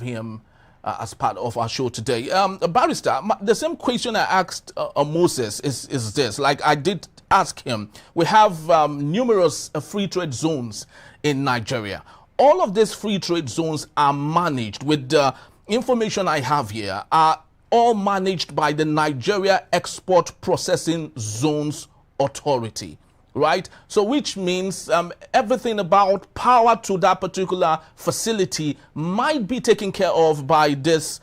him as part of our show today. Barrister, the same question I asked Moses is this. Like I did ask him, we have numerous free trade zones in Nigeria. All of these free trade zones are managed with the information I have here, are all managed by the Nigeria Export Processing Zones Authority. Right? So which means everything about power to that particular facility might be taken care of by this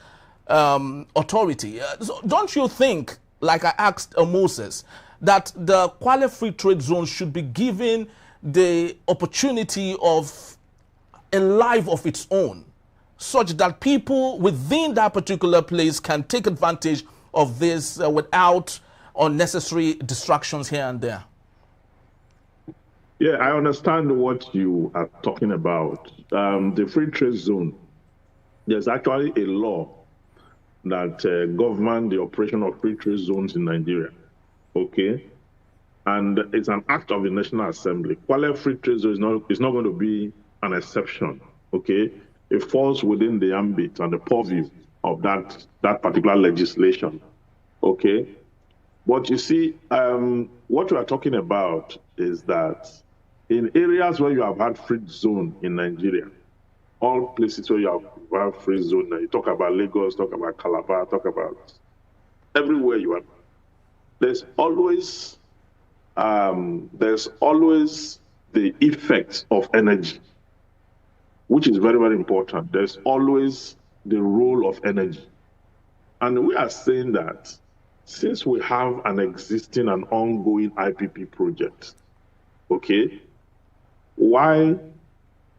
authority. So don't you think, like I asked Moses, that the Kwale Free Trade Zone should be given the opportunity of a life of its own, such that people within that particular place can take advantage of this without unnecessary distractions here and there? Yeah, I understand what you are talking about. The free trade zone, there's actually a law that governs the operation of free trade zones in Nigeria, okay? And it's an act of the National Assembly. Kwale Free Trade Zone is not going to be an exception, okay? It falls within the ambit and the purview of that particular legislation, okay? But you see, what we are talking about is that in areas where you have had free zone in Nigeria, all places where you have free zone, you talk about Lagos, talk about Calabar, talk about everywhere you are, there's always the effect of energy, which is very, very important. There's always the role of energy. And we are saying that since we have an existing and ongoing IPP project, okay, why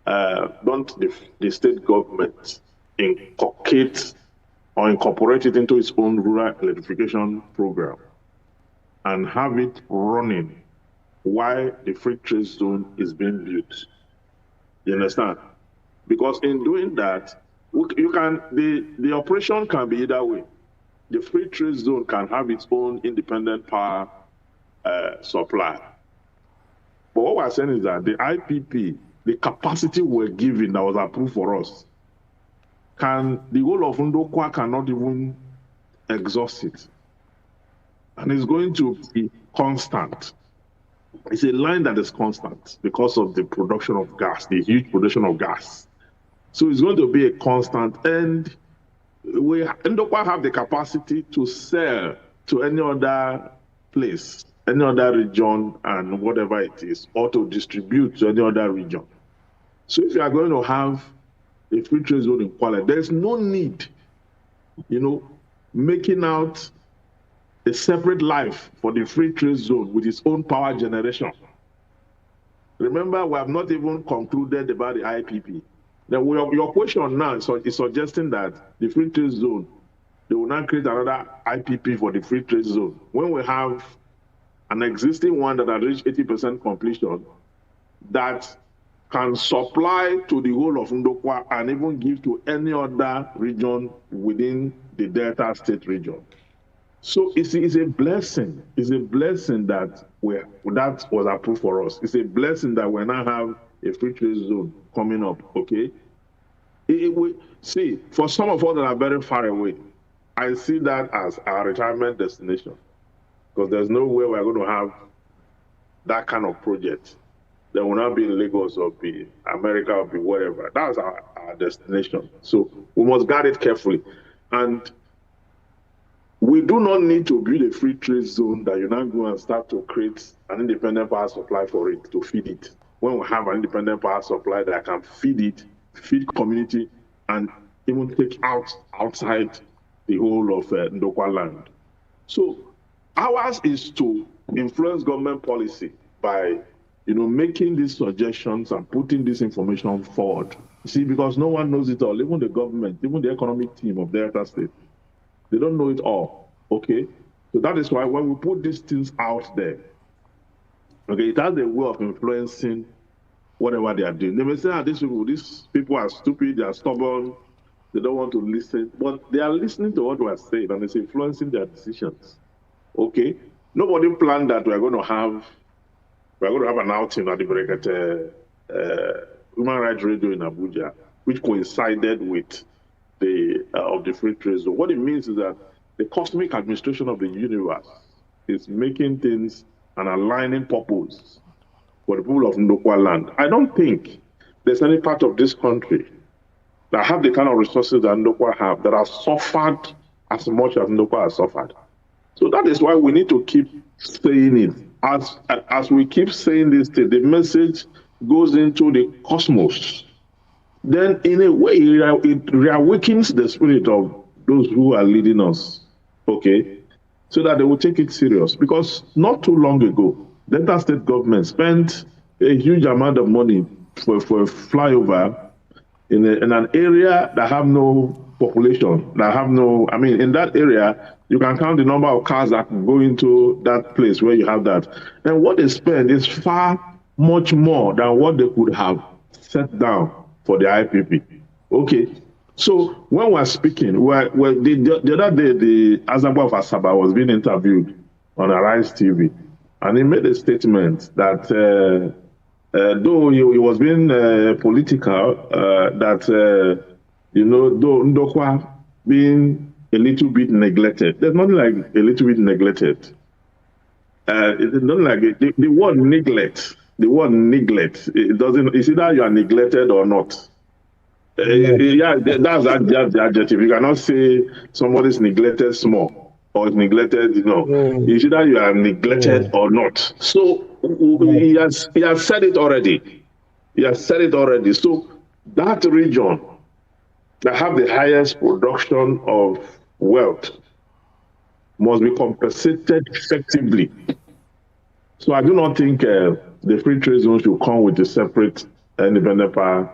don't the state government inculcate or incorporate it into its own rural electrification program and have it running while the free trade zone is being built? You understand? Because in doing that, the operation can be either way. The free trade zone can have its own independent power supply. But what we're saying is that the IPP, the capacity we're given that was approved for us, the whole of Ndokwa cannot even exhaust it. And it's going to be constant. It's a line that is constant because of the production of gas, the huge production of gas. So it's going to be a constant. And Ndokwa have the capacity to sell to any other place, any other region, and whatever it is, or to distribute to any other region. So if you are going to have a free trade zone in Kwale, there's no need, making out a separate life for the free trade zone with its own power generation. Remember, we have not even concluded about the IPP. Then your question now is suggesting that the free trade zone, they will not create another IPP for the free trade zone when we have an existing one that has reached 80% completion that can supply to the whole of Ndokwa and even give to any other region within the Delta State region. So it's a blessing. It's a blessing that was approved for us. It's a blessing that we now have a free trade zone coming up, okay? See, for some of us that are very far away, I see that as our retirement destination, because there's no way we're going to have that kind of project. There will not be in Lagos or be America or be wherever. That's our destination. So we must guard it carefully. And we do not need to build a free trade zone that you now go and start to create an independent power supply for it, to feed it. When we have an independent power supply that can feed it, feed community, and even take outside the whole of Ndokwa land. So ours is to influence government policy by making these suggestions and putting this information forward. See, because no one knows it all, even the government, even the economic team of Delta State, they don't know it all, okay? So that is why when we put these things out there, okay, it has a way of influencing whatever they are doing. They may say, these people are stupid, they are stubborn, they don't want to listen, but they are listening to what we are saying and it's influencing their decisions, okay? Nobody planned that we're going to have an outing at the Brekete Human Rights Radio in Abuja, which coincided with the free trade zone. What it means is that the cosmic administration of the universe is making things and aligning purpose for the people of Ndokwa land. I don't think there's any part of this country that have the kind of resources that Ndokwa have that have suffered as much as Ndokwa has suffered. So that is why we need to keep saying it. As we keep saying this, the message goes into the cosmos. Then in a way, it reawakens the spirit of those who are leading us, okay? So that they will take it serious. Because not too long ago, Delta State government spent a huge amount of money for a flyover in an area that have no population, that have no, I mean, in that area, you can count the number of cars that go into that place where you have that. And what they spend is far much more than what they could have set down for the IPP. Okay, so when we're speaking, the other day, the Azagba of Asaba was being interviewed on Arise TV, and he made a statement that though he was being political, that, you know, though Ndokwa being a little bit neglected, there's nothing like a little bit neglected. It's not like the word neglect. The word neglect, it doesn't, it's either you are neglected or not. Yeah, that's the adjective. You cannot say somebody's neglected small or is neglected, you know. It's either you are neglected or not. So he has said it already. He has said it already. So that region that have the highest production of wealth must be compensated effectively. So I do not think the free trade zone should come with a separate independent power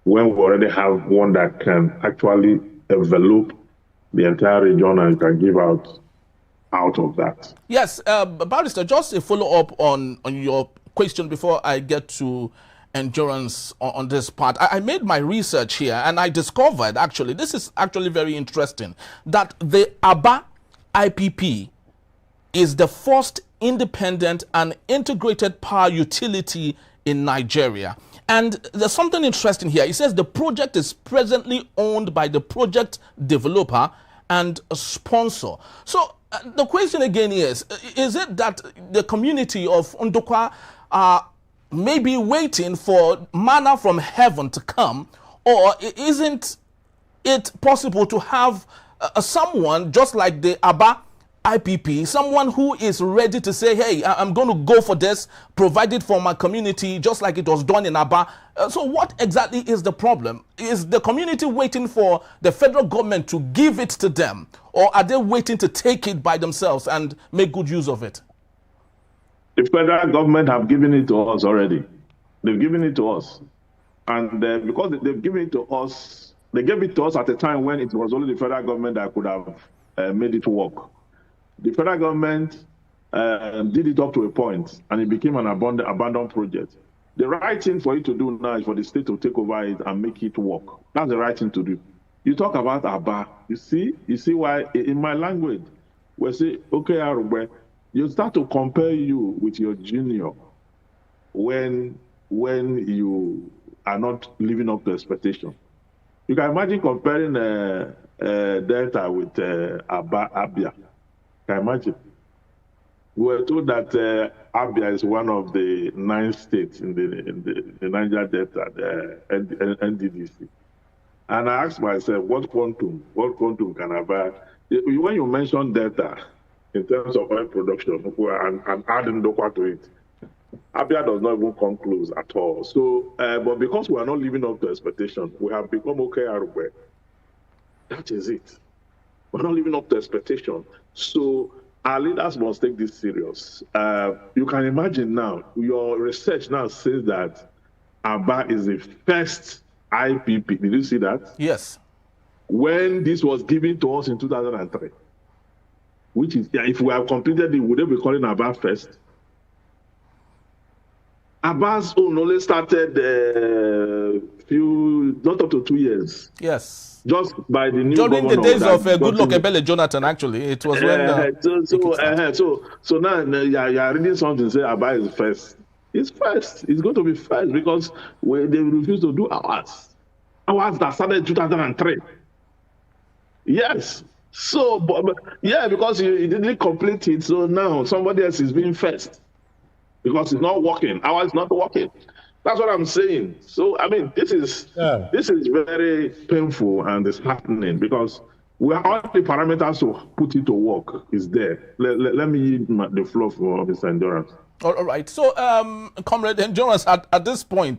when we already have one that can actually envelop the entire region and can give out of that. Yes, Barrister, just a follow-up on your question before I get to endurance on this part. I made my research here and I discovered, actually, this is actually very interesting, that the Aba IPP is the first independent and integrated power utility in Nigeria. And there's something interesting here. It says the project is presently owned by the project developer and a sponsor. So the question again is it that the community of Ndokwa are maybe waiting for manna from heaven to come, or isn't it possible to have someone just like the Aba IPP, someone who is ready to say, hey, I'm going to go for this, provided for my community, just like it was done in Aba. So what exactly is the problem? Is the community waiting for the federal government to give it to them, or are they waiting to take it by themselves and make good use of it? The federal government have given it to us already. They've given it to us. And because they've given it to us, they gave it to us at a time when it was only the federal government that could have made it work. The federal government did it up to a point, and it became an abandoned project. The right thing for it to do now is for the state to take over it and make it work. That's the right thing to do. You talk about Aba. You see why in my language we say, okay, Arugbe, you start to compare you with your junior when you are not living up to expectation. You can imagine comparing Delta with Abia. Can you imagine? We were told that Abia is one of the 9 states in the Niger Delta, the NDDC. And I asked myself, what quantum can Abia? When you mention Delta in terms of oil production and adding Ndokwa to it, Abia does not even come close at all. So, but because we are not living up to expectation, we have become okay, Arugbe. That is it. We're not living up to expectation. So our leaders must take this serious. You can imagine now, your research now says that Aba is the first IPP. Did you see that? Yes. When this was given to us in 2003, which is, if we have completed it, would they be calling Aba first? Aba's own only started not up to 2 years. Yes. Just by the new during governor. The days of Goodluck Ebele Jonathan, actually. It was when... So now you are reading something, say Aba is first. It's first. It's going to be first because they refuse to do ours. Ours that started in 2003. Yes. So, yeah, because you didn't complete it, so now somebody else is being first because it's not working. Ours is not working. That's what I'm saying. So, I mean, this is very painful and disheartening because we are all the parameters to put it to work is there. Let me yield the floor for Mr. Endurance. All right. So, Comrade Endurance, at this point,